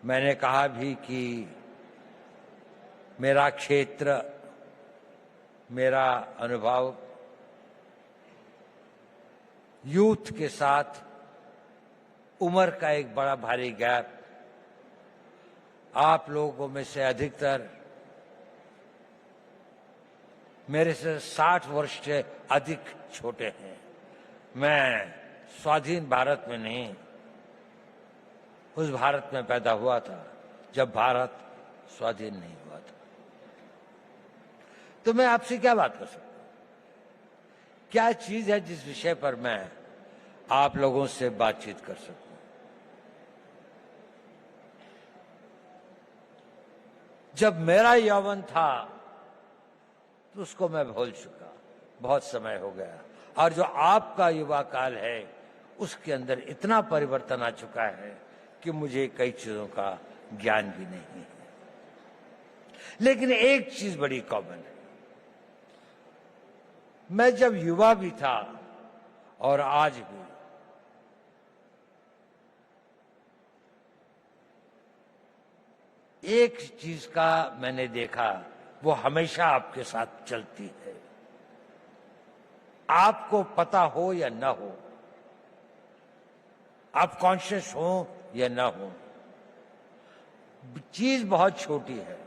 मैंने कहा भी कि मेरा क्षेत्र, मेरा अनुभव यूथ के साथ उम्र का एक बड़ा भारी गैप, आप लोगों में से अधिकतर मेरे से 60 वर्ष से अधिक छोटे हैं। मैं स्वाधीन भारत में नहीं, उस भारत में पैदा हुआ था जब भारत स्वाधीन नहीं हुआ था। तो मैं आपसे क्या बात कर सकता हूं? क्या चीज है जिस विषय पर मैं आप लोगों से बातचीत कर सकूं? जब मेरा यौवन था तो उसको मैं भूल चुका, बहुत समय हो गया। और जो आपका युवा काल है उसके अंदर इतना परिवर्तन आ चुका है कि मुझे कई चीजों का ज्ञान भी नहीं है। लेकिन एक चीज बड़ी कॉमन है, मैं जब युवा भी था और आज भी एक चीज का मैंने देखा, वो हमेशा आपके साथ चलती है, आपको पता हो या न हो, आप कॉन्शियस हो या न हो, चीज बहुत छोटी है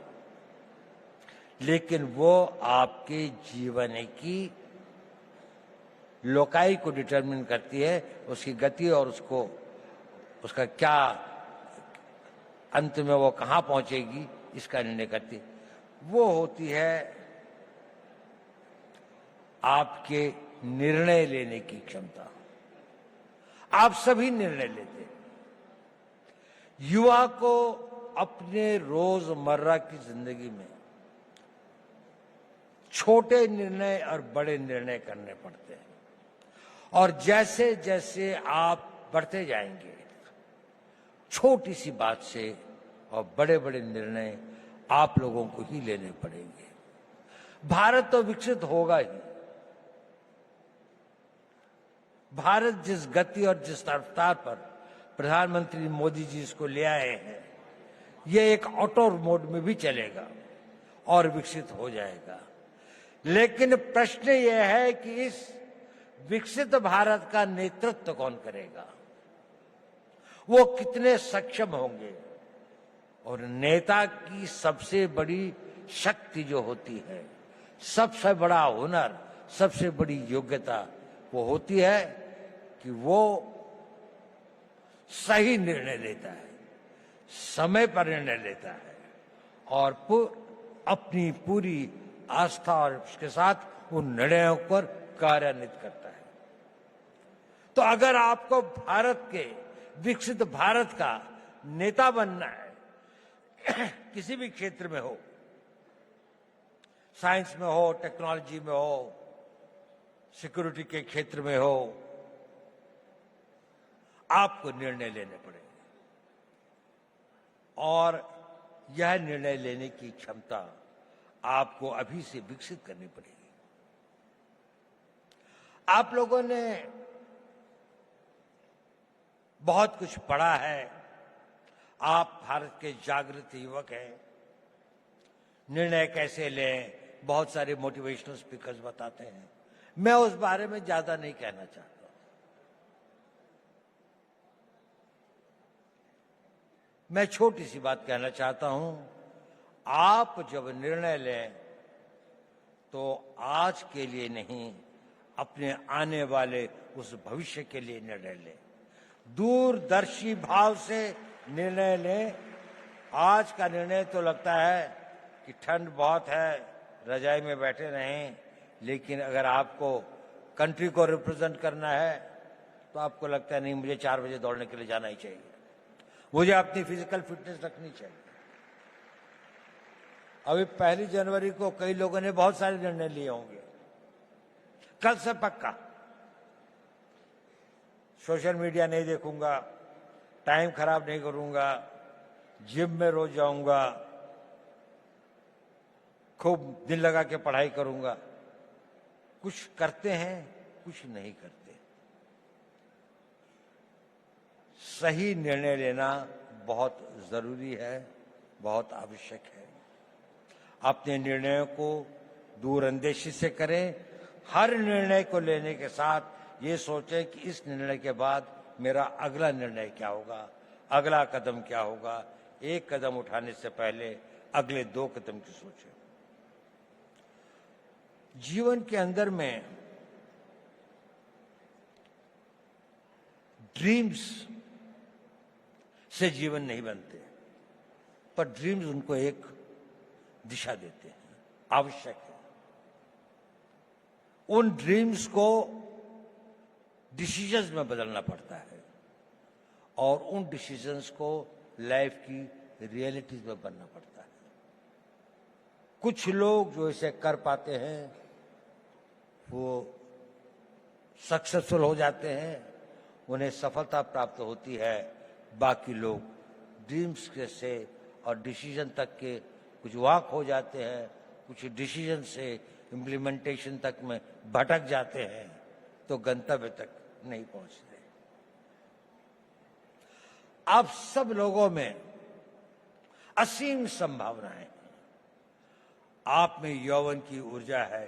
लेकिन वो आपके जीवन की लोकाई को डिटरमिन करती है, उसकी गति और उसका क्या अंत में वो कहां पहुंचेगी इसका निर्णय करती है। वो होती है आपके निर्णय लेने की क्षमता। आप सभी निर्णय लेते हैं। युवा को अपने रोजमर्रा की जिंदगी में छोटे निर्णय और बड़े निर्णय करने पड़ते हैं, और जैसे जैसे आप बढ़ते जाएंगे छोटी सी बात से और बड़े बड़े निर्णय आप लोगों को ही लेने पड़ेंगे। भारत तो विकसित होगा ही। भारत जिस गति और जिस रफ्तार पर प्रधानमंत्री मोदी जी इसको ले आए हैं, ये एक ऑटो मोड में भी चलेगा और विकसित हो जाएगा। लेकिन प्रश्न यह है कि इस विकसित भारत का नेतृत्व कौन करेगा, वो कितने सक्षम होंगे। और नेता की सबसे बड़ी शक्ति जो होती है, सबसे बड़ा हुनर, सबसे बड़ी योग्यता वो होती है कि वो सही निर्णय लेता है, समय पर निर्णय लेता है और अपनी पूरी आस्था और उसके साथ उन निर्णयों पर कार्यान्वित करता है। तो अगर आपको भारत के विकसित भारत का नेता बनना है, किसी भी क्षेत्र में हो, साइंस में हो, टेक्नोलॉजी में हो, सिक्योरिटी के क्षेत्र में हो, आपको निर्णय लेने पड़ेंगे और यह निर्णय लेने की क्षमता आपको अभी से विकसित करनी पड़ेगी। आप लोगों ने बहुत कुछ पढ़ा है, आप भारत के जागृत युवक हैं। निर्णय कैसे लें, बहुत सारे मोटिवेशनल स्पीकर्स बताते हैं, मैं उस बारे में ज्यादा नहीं कहना चाहता। मैं छोटी सी बात कहना चाहता हूं, आप जब निर्णय लें तो आज के लिए नहीं, अपने आने वाले उस भविष्य के लिए निर्णय लें। दूरदर्शी भाव से निर्णय लें। आज का निर्णय तो लगता है कि ठंड बहुत है, रजाई में बैठे रहें, लेकिन अगर आपको कंट्री को रिप्रेजेंट करना है तो आपको लगता है नहीं, मुझे 4 बजे दौड़ने के लिए जाना ही चाहिए, मुझे अपनी फिजिकल फिटनेस रखनी चाहिए। अभी 1 जनवरी को कई लोगों ने बहुत सारे निर्णय लिए होंगे। कल से पक्का सोशल मीडिया नहीं देखूंगा, टाइम खराब नहीं करूंगा, जिम में रोज जाऊंगा, खूब दिल लगा के पढ़ाई करूंगा। कुछ करते हैं, कुछ नहीं करते। सही निर्णय लेना बहुत जरूरी है, बहुत आवश्यक है। अपने निर्णयों को दूरअंदेशी से करें। हर निर्णय को लेने के साथ ये सोचें कि इस निर्णय के बाद मेरा अगला निर्णय क्या होगा, अगला कदम क्या होगा। एक कदम उठाने से पहले अगले 2 कदम की सोचें। जीवन के अंदर में ड्रीम्स से जीवन नहीं बनते, पर ड्रीम्स उनको एक दिशा देते हैं, आवश्यक है। उन ड्रीम्स को डिसीजंस में बदलना पड़ता है और उन डिसीजंस को लाइफ की रियलिटीज में बनना पड़ता है। कुछ लोग जो इसे कर पाते हैं वो सक्सेसफुल हो जाते हैं, उन्हें सफलता प्राप्त होती है। बाकी लोग ड्रीम्स से और डिसीजन तक के कुछ वाक हो जाते हैं, कुछ डिसीजन से इम्प्लीमेंटेशन तक में भटक जाते हैं, तो गंतव्य तक नहीं पहुंचते। आप सब लोगों में असीम संभावनाएं हैं। आप में यौवन की ऊर्जा है,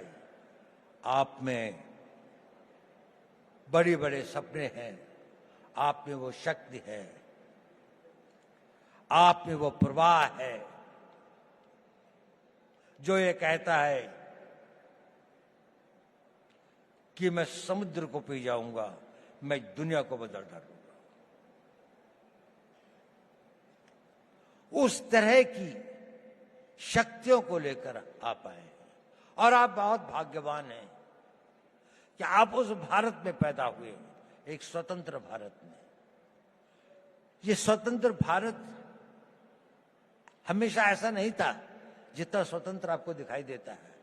आप में बड़े बड़े सपने हैं, आप में वो शक्ति है, आप में वो प्रवाह है जो ये कहता है कि मैं समुद्र को पी जाऊंगा, मैं दुनिया को बदल डालूंगा। उस तरह की शक्तियों को लेकर आप आए हैं और आप बहुत भाग्यवान हैं कि आप उस भारत में पैदा हुए, एक स्वतंत्र भारत में। ये स्वतंत्र भारत हमेशा ऐसा नहीं था जितना स्वतंत्र आपको दिखाई देता है।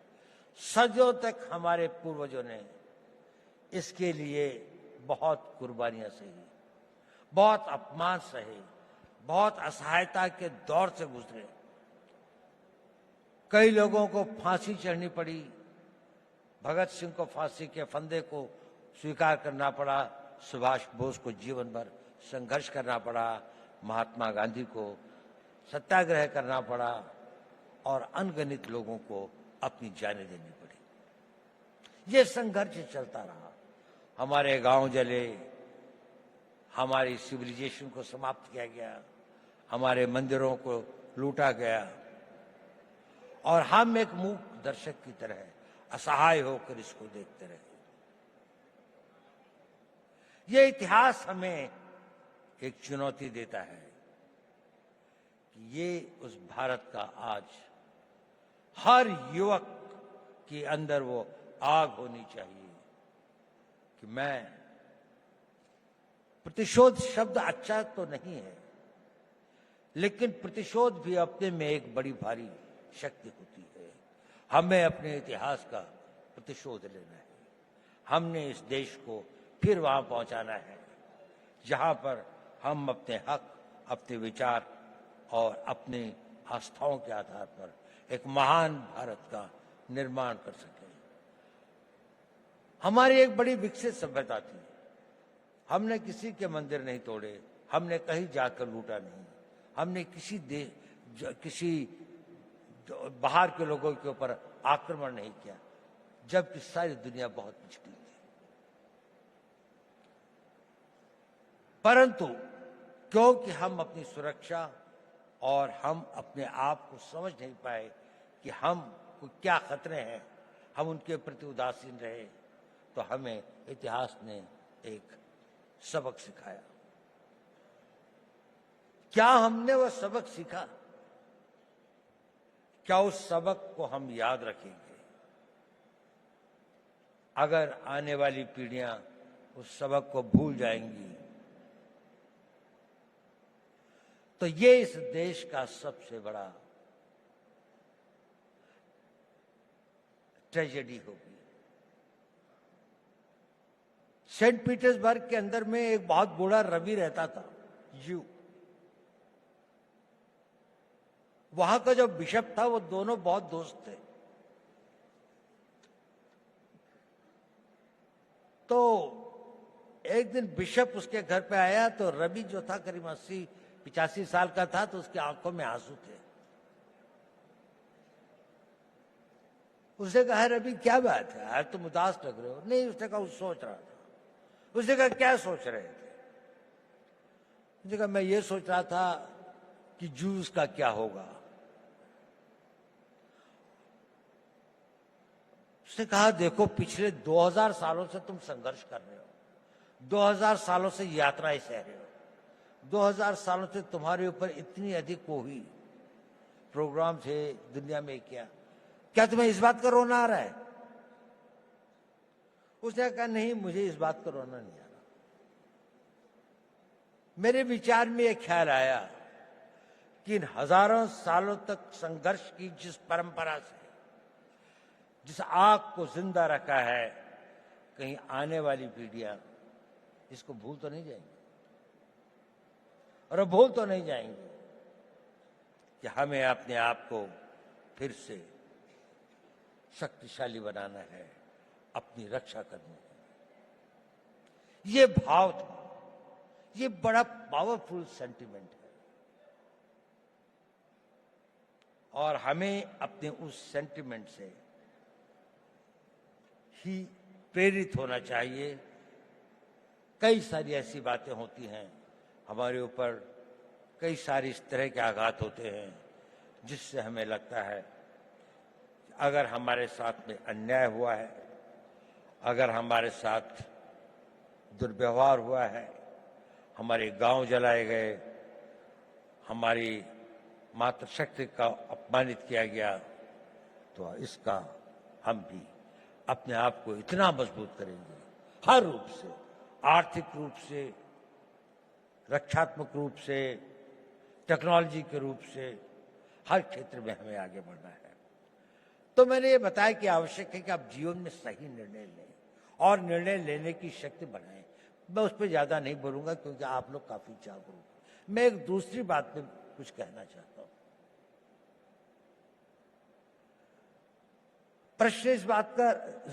सदियों तक हमारे पूर्वजों ने इसके लिए बहुत कुर्बानियां सही, बहुत अपमान सहे, बहुत असहायता के दौर से गुजरे। कई लोगों को फांसी चढ़नी पड़ी, भगत सिंह को फांसी के फंदे को स्वीकार करना पड़ा, सुभाष बोस को जीवन भर संघर्ष करना पड़ा, महात्मा गांधी को सत्याग्रह करना पड़ा और अनगिनत लोगों को अपनी जानें देनी पड़ी। ये संघर्ष चलता रहा। हमारे गांव जले, हमारी सिविलाइजेशन को समाप्त किया गया, हमारे मंदिरों को लूटा गया और हम एक मूक दर्शक की तरह असहाय होकर इसको देखते रहे। ये इतिहास हमें एक चुनौती देता है कि ये उस भारत का आज हर युवक के अंदर वो आग होनी चाहिए कि मैं, प्रतिशोध शब्द अच्छा तो नहीं है, लेकिन प्रतिशोध भी अपने में एक बड़ी भारी शक्ति होती है। हमें अपने इतिहास का प्रतिशोध लेना है। हमने इस देश को फिर वहां पहुंचाना है जहां पर हम अपने हक, अपने विचार और अपनी आस्थाओं के आधार पर एक महान भारत का निर्माण कर सकें। हमारी एक बड़ी विकसित सभ्यता थी। हमने किसी के मंदिर नहीं तोड़े, हमने कहीं जाकर लूटा नहीं, हमने किसी बाहर के लोगों के ऊपर आक्रमण नहीं किया, जबकि सारी दुनिया बहुत पिछड़ी थी। परंतु क्योंकि हम अपनी सुरक्षा और हम अपने आप को समझ नहीं पाए कि हम को क्या खतरे हैं, हम उनके प्रति उदासीन रहे, तो हमें इतिहास ने एक सबक सिखाया। क्या हमने वह सबक सीखा? क्या उस सबक को हम याद रखेंगे? अगर आने वाली पीढ़ियां उस सबक को भूल जाएंगी तो ये इस देश का सबसे बड़ा ट्रेजेडी होगी। सेंट पीटर्सबर्ग के अंदर में एक बहुत बूढ़ा रवि रहता था, यू। वहां का जो बिशप था वो दोनों बहुत दोस्त थे। तो एक दिन बिशप उसके घर पे आया तो रवि जो था करीब 80 85 साल का था तो उसकी आंखों में आंसू थे। उसने कहा, रवि क्या बात है यार, तुम उदास लग रहे हो। नहीं, उसने कहा, सोच रहा था। उसने कहा, क्या सोच रहे थे? उसने कहा, मैं ये सोच रहा था कि जूस का क्या होगा। उसने कहा, देखो पिछले 2000 सालों से तुम संघर्ष कर रहे हो, 2000 सालों से यात्राएं सह रहे हो, 2000 सालों से तुम्हारे ऊपर इतनी अधिक वो हुई, प्रोग्राम थे दुनिया में, क्या तुम्हें इस बात का रोना आ रहा है? उसने कहा, नहीं, मुझे इस बात का रोना नहीं आ रहा। मेरे विचार में यह ख्याल आया कि इन हजारों सालों तक संघर्ष की जिस परंपरा से, जिस आग को जिंदा रखा है, कहीं आने वाली पीढ़ियां इसको भूल तो नहीं जाएंगी, और भूल तो नहीं जाएंगे कि हमें अपने आप को फिर से शक्तिशाली बनाना है, अपनी रक्षा करनी है। ये भाव था, ये बड़ा पावरफुल सेंटिमेंट है, और हमें अपने उस सेंटिमेंट से ही प्रेरित होना चाहिए। कई सारी ऐसी बातें होती हैं हमारे ऊपर, कई सारे इस तरह के आघात होते हैं जिससे हमें लगता है अगर हमारे साथ में अन्याय हुआ है, अगर हमारे साथ दुर्व्यवहार हुआ है, हमारे गांव जलाए गए, हमारी मातृशक्ति का अपमानित किया गया, तो इसका हम भी अपने आप को इतना मजबूत करेंगे, हर रूप से, आर्थिक रूप से, रक्षात्मक रूप से, टेक्नोलॉजी के रूप से, हर क्षेत्र में हमें आगे बढ़ना है। तो मैंने ये बताया कि आवश्यक है कि आप जीवन में सही निर्णय लें और निर्णय लेने की शक्ति बढ़ाएं। मैं उस पर ज्यादा नहीं बोलूंगा क्योंकि आप लोग काफी जागरूक हैं। मैं एक दूसरी बात पे कुछ कहना चाहता हूं। प्रश्न इस बात का,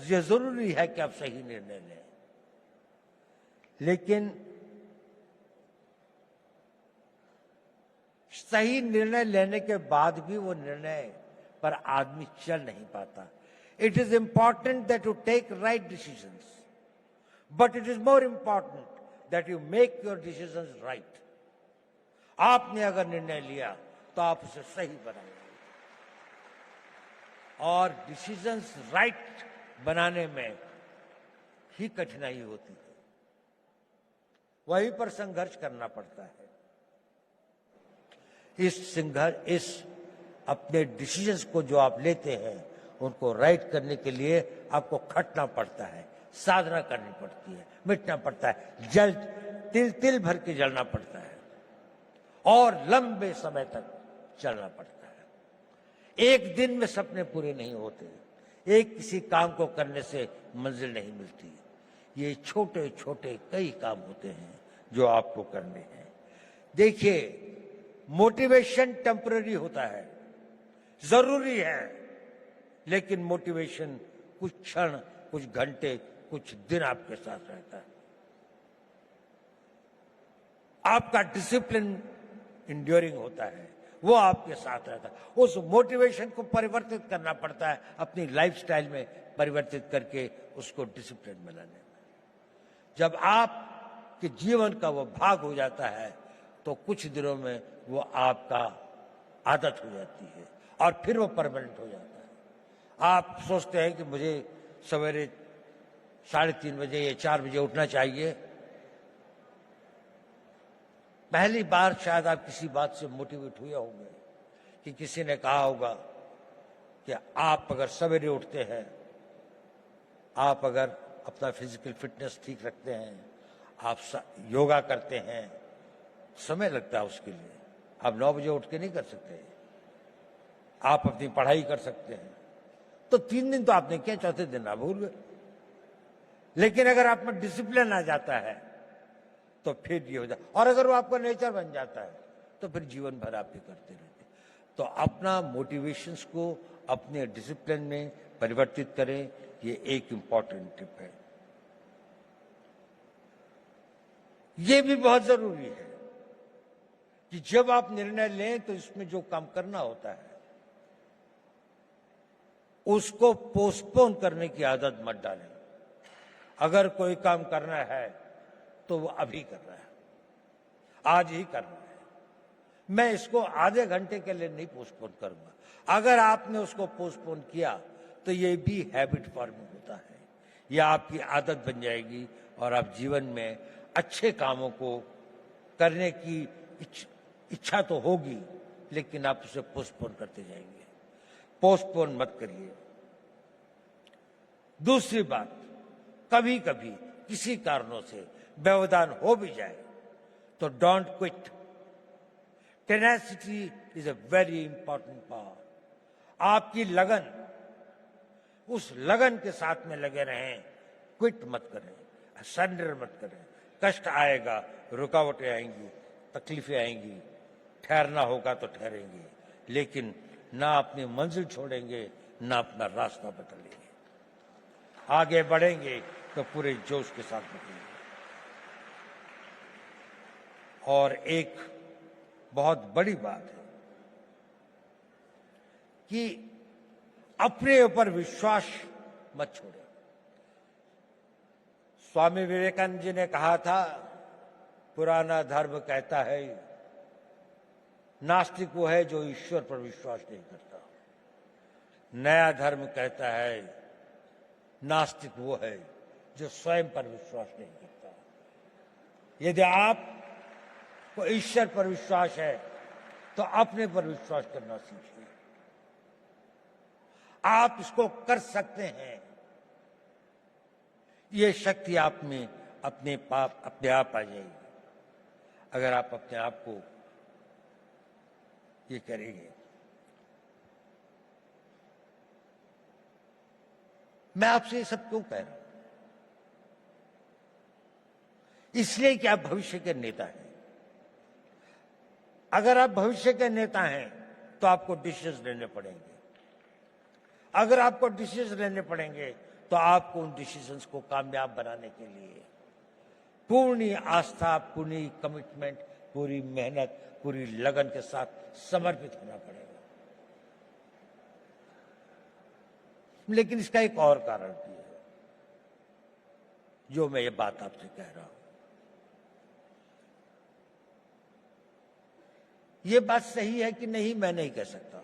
यह जरूरी है कि आप सही निर्णय लें, लेकिन सही निर्णय लेने के बाद भी वो निर्णय पर आदमी चल नहीं पाता। It is important that you take right decisions, but it is more important that you make your decisions right. आपने अगर निर्णय लिया तो आप उसे सही बनाएंगे, और डिसीजंस राइट बनाने में ही कठिनाई होती है, वहीं पर संघर्ष करना पड़ता है। इस अपने डिसीजंस को जो आप लेते हैं उनको राइट करने के लिए आपको खटना पड़ता है, साधना करनी पड़ती है, मिटना पड़ता है, जल तिल तिल भर के जलना पड़ता है, और लंबे समय तक चलना पड़ता है। एक दिन में सपने पूरे नहीं होते, एक किसी काम को करने से मंजिल नहीं मिलती। ये छोटे छोटे कई काम होते हैं जो आपको करने हैं। देखिए, मोटिवेशन टेम्पररी होता है, जरूरी है, लेकिन मोटिवेशन कुछ क्षण, कुछ घंटे, कुछ दिन आपके साथ रहता है। आपका डिसिप्लिन इंड्योरिंग होता है, वो आपके साथ रहता है। उस मोटिवेशन को परिवर्तित करना पड़ता है, अपनी लाइफस्टाइल में परिवर्तित करके उसको डिसिप्लिन में लाने में। जब आपके जीवन का वो भाग हो जाता है तो कुछ दिनों में वो आपका आदत हो जाती है और फिर वो परमानेंट हो जाता है। आप सोचते हैं कि मुझे सवेरे 3:30 बजे या 4 बजे उठना चाहिए। पहली बार शायद आप किसी बात से मोटिवेट हुए होंगे कि किसी ने कहा होगा कि आप अगर सवेरे उठते हैं, आप अगर अपना फिजिकल फिटनेस ठीक रखते हैं, आप योगा करते हैं, समय लगता है उसके लिए, आप 9 बजे उठ के नहीं कर सकते। आप अपनी पढ़ाई कर सकते हैं, तो 3 दिन तो आपने किया, चौथे दिन आप भूल गए। लेकिन अगर आप में डिसिप्लिन आ जाता है तो फिर ये हो जाता, और अगर वो आपका नेचर बन जाता है तो फिर जीवन भर आप ये करते रहते। तो अपना मोटिवेशंस को अपने डिसिप्लिन में परिवर्तित करें, ये एक इंपॉर्टेंट टिप है। ये भी बहुत जरूरी है कि जब आप निर्णय लें तो इसमें जो काम करना होता है उसको पोस्टपोन करने की आदत मत डालें। अगर कोई काम करना है तो वो अभी करना है, आज ही करना है। मैं इसको आधे घंटे के लिए नहीं पोस्टपोन करूंगा। अगर आपने उसको पोस्टपोन किया तो ये भी हैबिट फॉर्मिंग होता है, यह आपकी आदत बन जाएगी और आप जीवन में अच्छे कामों को करने की इच्छा तो होगी, लेकिन आप उसे पोस्टपोन करते जाएंगे। पोस्टपोन मत करिए। दूसरी बात, कभी कभी किसी कारणों से व्यवधान हो भी जाए तो don't quit. Tenacity is a very important power. आपकी लगन, उस लगन के साथ में लगे रहें, क्विट मत करें, सरेंडर मत करें। कष्ट आएगा, रुकावटें आएंगी, तकलीफें आएंगी, ठहरना होगा तो ठहरेंगे, लेकिन ना अपनी मंजिल छोड़ेंगे, ना अपना रास्ता बदलेंगे। आगे बढ़ेंगे तो पूरे जोश के साथ बढ़ेंगे। और एक बहुत बड़ी बात है कि अपने ऊपर विश्वास मत छोड़ें। स्वामी विवेकानंद जी ने कहा था, पुराना धर्म कहता है नास्तिक वो है जो ईश्वर पर विश्वास नहीं करता। नया धर्म कहता है नास्तिक वो है जो स्वयं पर विश्वास नहीं करता। यदि आपको ईश्वर पर विश्वास है तो अपने पर विश्वास करना सीखिए। आप इसको कर सकते हैं। ये शक्ति आप में अपने आप आ जाएगी अगर आप अपने आप को ये करेंगे। मैं आपसे ये सब क्यों कह रहा हूं? इसलिए कि आप भविष्य के नेता हैं। अगर आप भविष्य के नेता हैं तो आपको डिसीजन लेने पड़ेंगे। अगर आपको डिसीजन लेने पड़ेंगे तो आपको उन डिसीजंस को कामयाब बनाने के लिए पूर्ण आस्था, पूरी कमिटमेंट, पूरी मेहनत, पूरी लगन के साथ समर्पित होना पड़ेगा। लेकिन इसका एक और कारण भी है जो मैं ये बात आपसे कह रहा हूं। ये बात सही है कि नहीं, मैं नहीं कह सकता,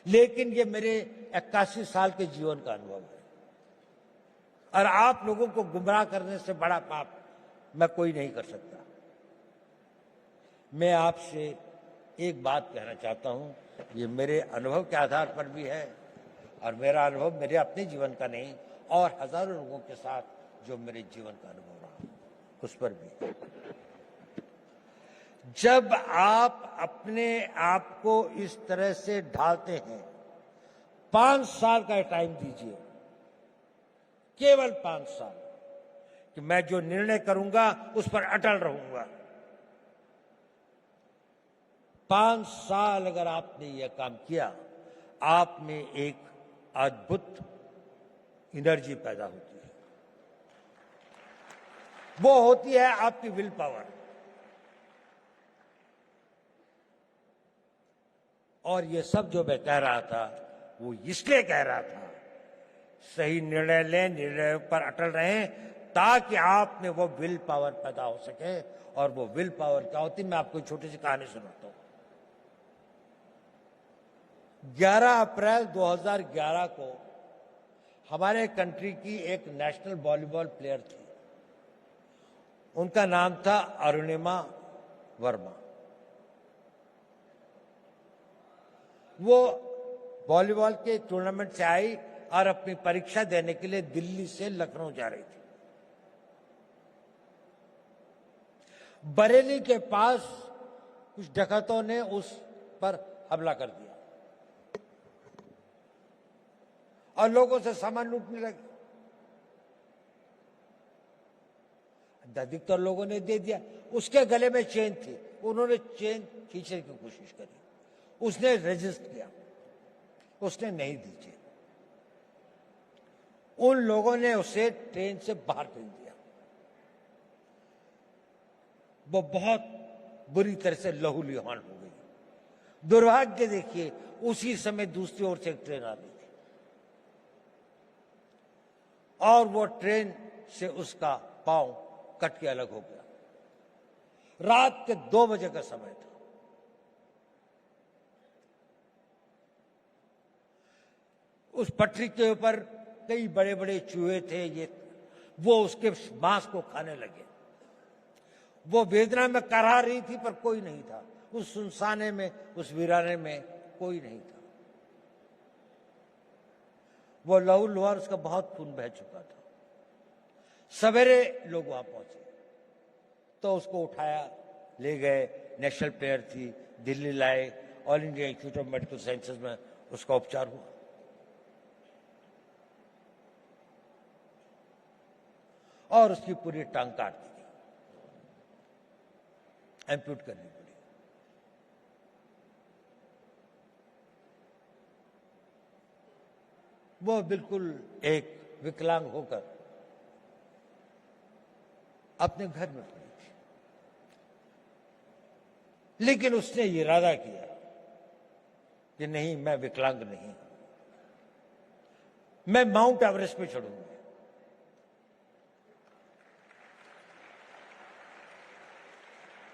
लेकिन ये मेरे 81 साल के जीवन का अनुभव है। और आप लोगों को गुमराह करने से बड़ा पाप मैं कोई नहीं कर सकता। मैं आपसे एक बात कहना चाहता हूं, ये मेरे अनुभव के आधार पर भी है, और मेरा अनुभव मेरे अपने जीवन का नहीं, और हजारों लोगों के साथ जो मेरे जीवन का अनुभव रहा उस पर भी। जब आप अपने आप को इस तरह से ढालते हैं, 5 साल का टाइम दीजिए, केवल 5 साल, कि मैं जो निर्णय करूंगा उस पर अटल रहूंगा। 5 साल अगर आपने यह काम किया, आप में एक अद्भुत एनर्जी पैदा होती है। वो होती है आपकी विल पावर। और ये सब जो मैं कह रहा था वो इसलिए कह रहा था, सही निर्णय लें, निर्णय पर अटल रहें, ताकि आप में वो विल पावर पैदा हो सके। और वो विल पावर क्या होती, मैं आपको छोटी सी कहानी सुनाता हूं। 11 अप्रैल 2011 को हमारे कंट्री की एक नेशनल वॉलीबॉल प्लेयर थी। उनका नाम था अरुणिमा वर्मा। वो वॉलीबॉल के टूर्नामेंट से आई और अपनी परीक्षा देने के लिए दिल्ली से लखनऊ जा रही थी। बरेली के पास कुछ डकैतों ने उस पर हमला कर दिया और लोगों से सामान लूटने लगे। अधिकतर लोगों ने दे दिया। उसके गले में चेन थी, उन्होंने चेन खींचने की कोशिश करी, उसने रेजिस्ट किया, उसने नहीं दी चेन। उन लोगों ने उसे ट्रेन से बाहर फेंक दिया। वो बहुत बुरी तरह से लहूलुहान हो गई। दुर्भाग्य देखिए, उसी समय दूसरी ओर से एक ट्रेन आ रही थी और वो ट्रेन से उसका पांव कट के अलग हो गया। रात के 2 बजे का समय था। उस पटरी के ऊपर कई बड़े बड़े चूहे थे, वो उसके मांस को खाने लगे। वो वेदना में कराह रही थी पर कोई नहीं था। उस सुनसाने में, उस वीराने में कोई नहीं था। वो लहूलुहान, उसका बहुत खून बह चुका था। सवेरे लोग वहां पहुंचे तो उसको उठाया, ले गए। नेशनल प्लेयर थी, दिल्ली लाए, all India institute of medical sciences में उसका उपचार हुआ और उसकी पूरी टांग काट दी गई, एम्प्यूट करनी पड़ी। वो बिल्कुल एक विकलांग होकर अपने घर में पड़ी थी, लेकिन उसने ये इरादा किया कि नहीं, मैं विकलांग नहीं, मैं माउंट एवरेस्ट पे चढ़ूंगा।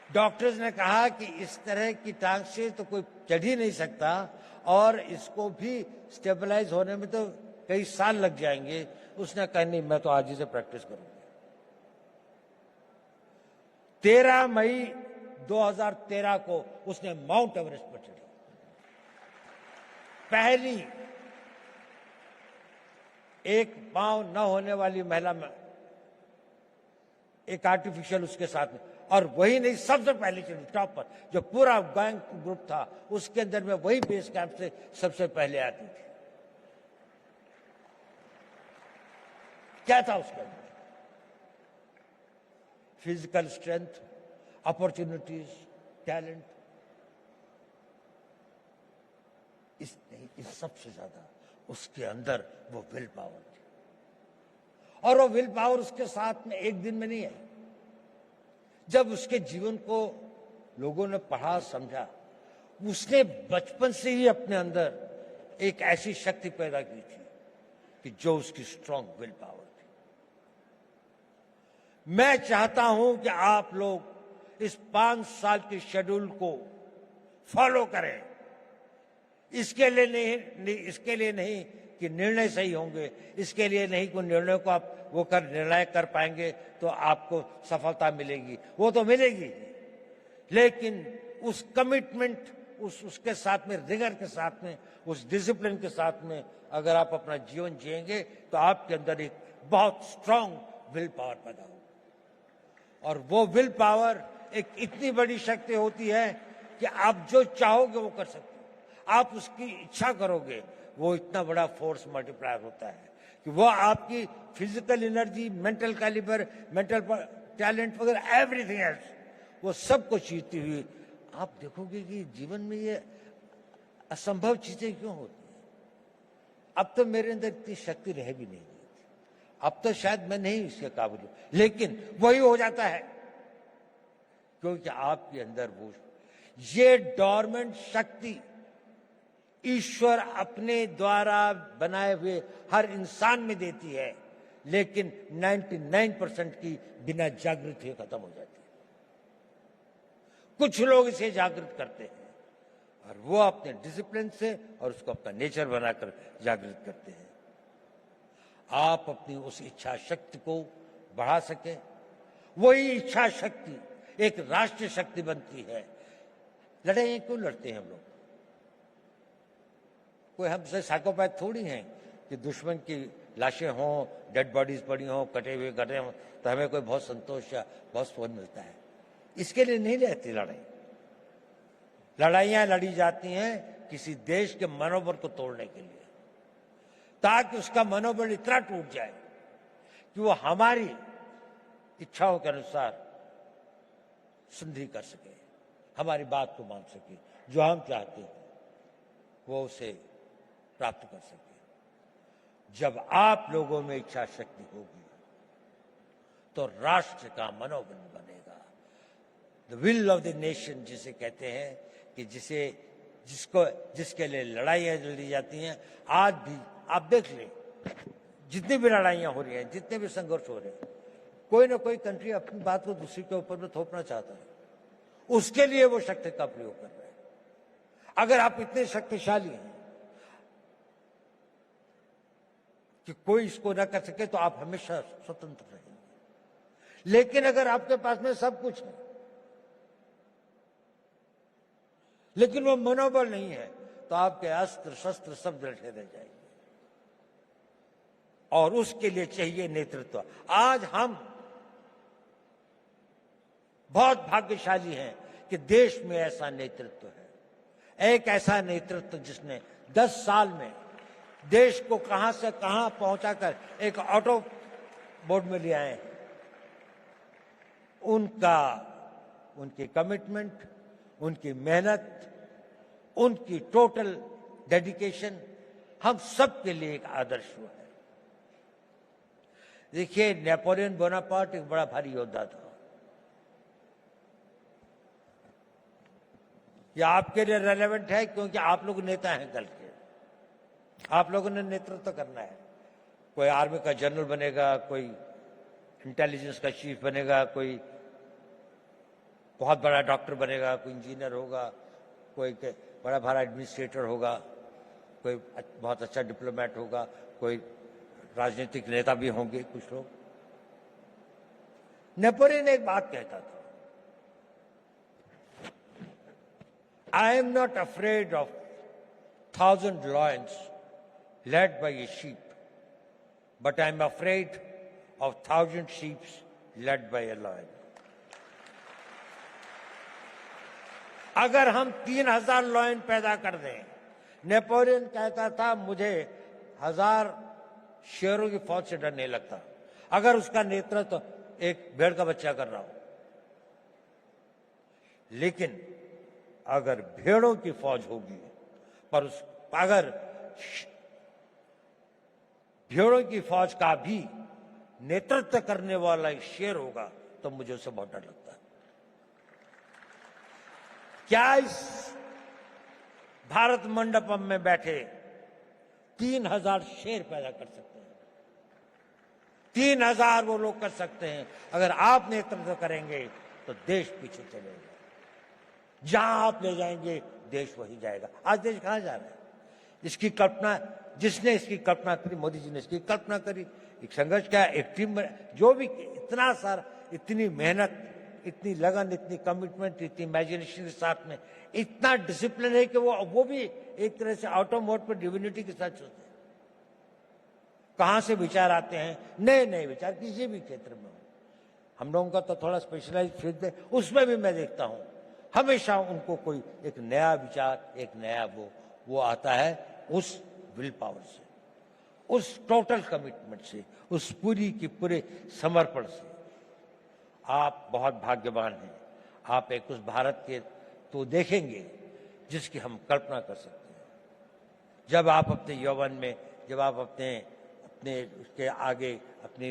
डॉक्टर्स ने कहा कि इस तरह की टांग से तो कोई चढ़ ही नहीं सकता और इसको भी स्टेबलाइज होने में तो कई साल लग जाएंगे। उसने कहा नहीं, मैं तो आज ही से प्रैक्टिस करूंगा। 13 मई 2013 को उसने माउंट एवरेस्ट पर चढ़ी। पहली एक पांव न होने वाली महिला में एक आर्टिफिशियल उसके साथ में, और वही नहीं, सबसे पहले चढ़ी टॉप पर। जो पूरा गैंग ग्रुप था उसके अंदर में वही बेस कैंप से सबसे पहले आती थी। क्या था उसके अंदर? Physical strength, opportunities, talent. इस सबसे ज्यादा उसके अंदर वो विल पावर थी, और वो विल पावर उसके साथ में एक दिन में नहीं आई। जब उसके जीवन को लोगों ने पढ़ा, समझा, उसने बचपन से ही अपने अंदर एक ऐसी शक्ति पैदा की थी कि जो उसकी स्ट्रांग विल पावर थी। मैं चाहता हूं कि आप लोग इस 5 साल के शेड्यूल को फॉलो करें। इसके लिए नहीं कि निर्णय सही होंगे, इसके लिए नहीं कि निर्णय को आप वो कर निर्णय कर पाएंगे तो आपको सफलता मिलेगी, वो तो मिलेगी, लेकिन उस कमिटमेंट, उसके साथ में, रिगर के साथ में, उस डिसिप्लिन के साथ में अगर आप अपना जीवन जिएंगे तो आपके अंदर एक बहुत स्ट्रांग विल पावर पैदा होगा। और वो विल पावर एक इतनी बड़ी शक्ति होती है कि आप जो चाहोगे वो कर सकते हो। आप उसकी इच्छा करोगे, वो इतना बड़ा फोर्स मल्टीप्लायर होता है कि वो आपकी physical energy, mental calibre, mental talent वगैरह, एवरीथिंग एल्स, वो सब कुछ जीतती हुई आप देखोगे कि जीवन में ये असंभव चीजें क्यों होती हैं। अब तो मेरे अंदर इतनी शक्ति रह भी नहीं गई, अब तो शायद मैं नहीं इसके काबिल हूं, लेकिन वही हो जाता है क्योंकि आपके अंदर वो ये डोरमेंट शक्ति ईश्वर अपने द्वारा बनाए हुए हर इंसान में देती है, लेकिन 99% की बिना जागृत हुए खत्म हो जाती है। कुछ लोग इसे जागृत करते हैं और वो अपने डिसिप्लिन से और उसको अपना नेचर बनाकर जागृत करते हैं। आप अपनी उस इच्छा शक्ति को बढ़ा सके, वही इच्छा शक्ति एक राष्ट्रीय शक्ति बनती है। लड़ाइयां क्यों लड़ते हैं हम लोग? कोई हमसे साइकोपैथ थोड़ी हैं कि दुश्मन की लाशें हों, डेड बॉडीज पड़ी हों, कटे हुए गटे हों तो हमें कोई बहुत संतोष या बहुत सुकून मिलता है। इसके लिए नहीं रहती लड़ाई। लड़ाइयां लड़ी जाती हैं किसी देश के मनोबल को तोड़ने के लिए, ताकि उसका मनोबल इतना टूट जाए कि वो हमारी इच्छाओं के अनुसार संधि कर सके, हमारी बात को मान सके, जो हम चाहते हैं वो उसे प्राप्त कर सके। जब आप लोगों में इच्छा शक्ति होगी तो राष्ट्र का मनोबल बनेगा, the will of the nation जिसे कहते हैं, कि जिसके लिए लड़ाइयां लड़ी जाती हैं। आज भी आप देख लें, जितनी भी लड़ाइयां हो रही हैं, जितने भी संघर्ष हो रहे हैं, कोई ना कोई कंट्री अपनी बात को दूसरी के ऊपर में थोपना चाहता है, उसके लिए वो शक्ति का प्रयोग कर रहे हैं। अगर आप इतने शक्तिशाली हैं कि कोई इसको ना कर सके, तो आप हमेशा स्वतंत्र रहेंगे। लेकिन अगर आपके पास में सब कुछ है, लेकिन वो मनोबल नहीं है, तो आपके अस्त्र शस्त्र सब बैठे रह जाएंगे। और उसके लिए चाहिए नेतृत्व। आज हम बहुत भाग्यशाली हैं कि देश में ऐसा नेतृत्व है, एक ऐसा नेतृत्व जिसने 10 साल में देश को कहां से कहां पहुंचाकर एक ऑटो बोर्ड में ले आए हैं। उनकी कमिटमेंट, उनकी मेहनत, उनकी टोटल डेडिकेशन हम सब के लिए एक आदर्श हुआ है। देखिए, नेपोलियन बोनापार्ट एक बड़ा भारी योद्धा था। यह आपके लिए रेलेवेंट है क्योंकि आप लोग नेता हैं कल के, आप लोगों ने नेतृत्व करना है। कोई आर्मी का जनरल बनेगा, कोई इंटेलिजेंस का चीफ बनेगा, कोई बहुत बड़ा डॉक्टर बनेगा, कोई इंजीनियर होगा, कोई बड़ा भारा एडमिनिस्ट्रेटर होगा, कोई बहुत अच्छा डिप्लोमेट होगा, कोई राजनीतिक नेता भी होंगे कुछ लोग। नेपोलियन एक बात कहता था, I am not afraid of 1,000 lions led by a sheep, but I am afraid of 1,000 sheep led by a lion. अगर हम 3,000 लॉयन पैदा कर दें, नेपोलियन कहता था, मुझे 1,000 शेरों की फौज से डर नहीं लगता, अगर उसका नेतृत्व एक भेड़ का बच्चा कर रहा हो। लेकिन अगर भेड़ों की फौज होगी, पर अगर भेड़ों की फौज का भी नेतृत्व करने वाला एक शेर होगा, तो मुझे उससे बहुत डर लगता है। क्या इस भारत मंडपम में बैठे 3,000 शेर पैदा कर सकते हैं? 3,000 वो लोग कर सकते हैं। अगर आप नेतृत्व करेंगे तो देश पीछे चलेगा। जहां आप ले जाएंगे, देश वही जाएगा। आज देश कहां जा रहा है? इसकी कल्पना, जिसने इसकी कल्पना करी, मोदी जी ने इसकी कल्पना करी। एक संघर्ष का एक टीम, जो भी इतना सारा, इतनी मेहनत, इतनी लगन, इतनी कमिटमेंट, इतनी इमेजिनेशन के साथ में, इतना डिसिप्लिन है कि वो भी एक तरह से ऑटो मोड पर डिविनिटी के साथ चलते हैं। कहां से विचार आते हैं, नए नए विचार, किसी भी क्षेत्र में हो। हम लोगों का तो थोड़ा स्पेशलाइज फील्ड है, उसमें भी मैं देखता हूं हमेशा उनको कोई एक नया विचार, एक नया वो आता है उस विल पावर से, उस टोटल कमिटमेंट से, उस पूरी की पूरे समर्पण से। आप बहुत भाग्यवान हैं। आप एक उस भारत के तो देखेंगे जिसकी हम कल्पना कर सकते हैं। जब आप अपने यौवन में, जब आप अपने उसके आगे अपनी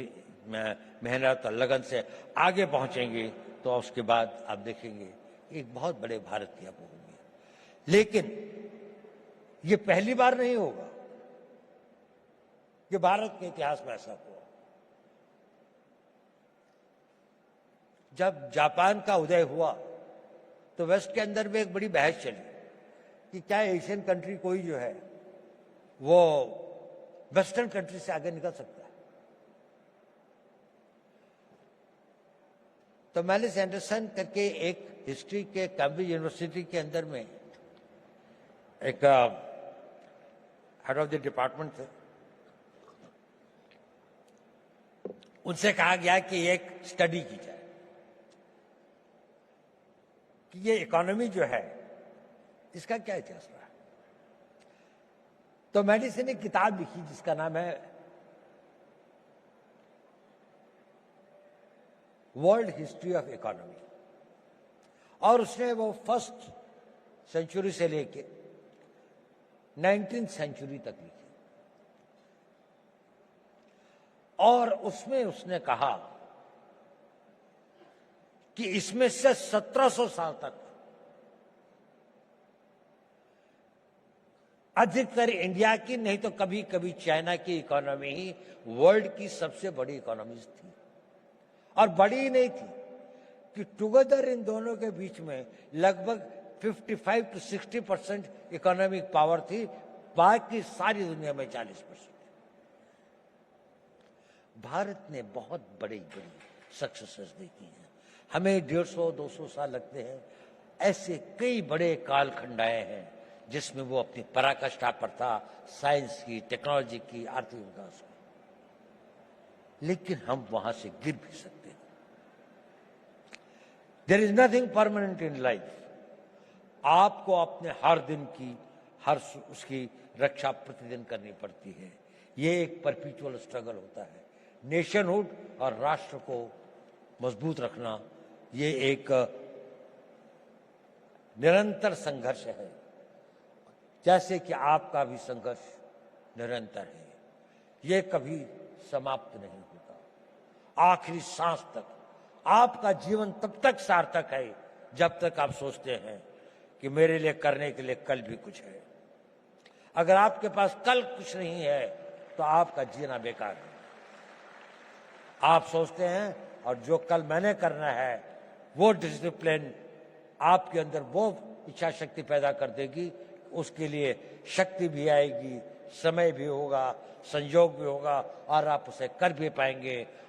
मेहनत और लगन से आगे पहुंचेंगे, तो उसके बाद आप देखेंगे एक बहुत बड़े भारत की आप होंगे। लेकिन ये पहली बार नहीं होगा कि भारत के इतिहास में ऐसा हुआ। जब जापान का उदय हुआ तो वेस्ट के अंदर में एक बड़ी बहस चली कि क्या एशियन कंट्री कोई जो है वो वेस्टर्न कंट्री से आगे निकल सकता है। तो मैलिस एंडरसन करके एक हिस्ट्री के कैम्ब्रिज यूनिवर्सिटी के अंदर में एक हेड ऑफ द डिपार्टमेंट थे, उनसे कहा गया कि एक स्टडी की जाए कि ये इकोनॉमी जो है इसका क्या इतिहास रहा है। तो मैडिसन ने किताब लिखी जिसका नाम है वर्ल्ड हिस्ट्री ऑफ इकोनॉमी, और उसने वो फर्स्ट सेंचुरी से लेके 19th सेंचुरी तक लिखी। और उसमें उसने कहा कि इसमें से 1700 साल तक अधिकतर इंडिया की, नहीं तो कभी कभी चाइना की इकोनॉमी ही वर्ल्ड की सबसे बड़ी इकोनॉमीज थी। और बड़ी नहीं थी कि टुगेदर इन दोनों के बीच में लगभग 55 to 60% इकोनॉमिक पावर थी, बाकी सारी दुनिया में 40%। भारत ने बहुत बड़ी बड़ी सक्सेसेस देखी हैं। हमें 150-200 साल लगते हैं। ऐसे कई बड़े कालखंड आए हैं जिसमें वो अपनी पराकाष्ठा पर था, साइंस की, टेक्नोलॉजी की, आर्थिक विकास की। लेकिन हम वहां से गिर भी सकते हैं। There is nothing permanent in life. आपको अपने हर दिन की, हर उसकी रक्षा प्रतिदिन करनी पड़ती है। ये एक परपिचुअल स्ट्रगल होता है। नेशनहुड और राष्ट्र को मजबूत रखना, ये एक निरंतर संघर्ष है, जैसे कि आपका भी संघर्ष निरंतर है। ये कभी समाप्त नहीं होता। आखिरी सांस तक आपका जीवन तब तक सार्थक है जब तक आप सोचते हैं कि मेरे लिए करने के लिए कल भी कुछ है। अगर आपके पास कल कुछ नहीं है तो आपका जीना बेकार है। आप सोचते हैं और जो कल मैंने करना है वो डिसिप्लिन आपके अंदर वो इच्छा शक्ति पैदा कर देगी। उसके लिए शक्ति भी आएगी, समय भी होगा, संयोग भी होगा और आप उसे कर भी पाएंगे।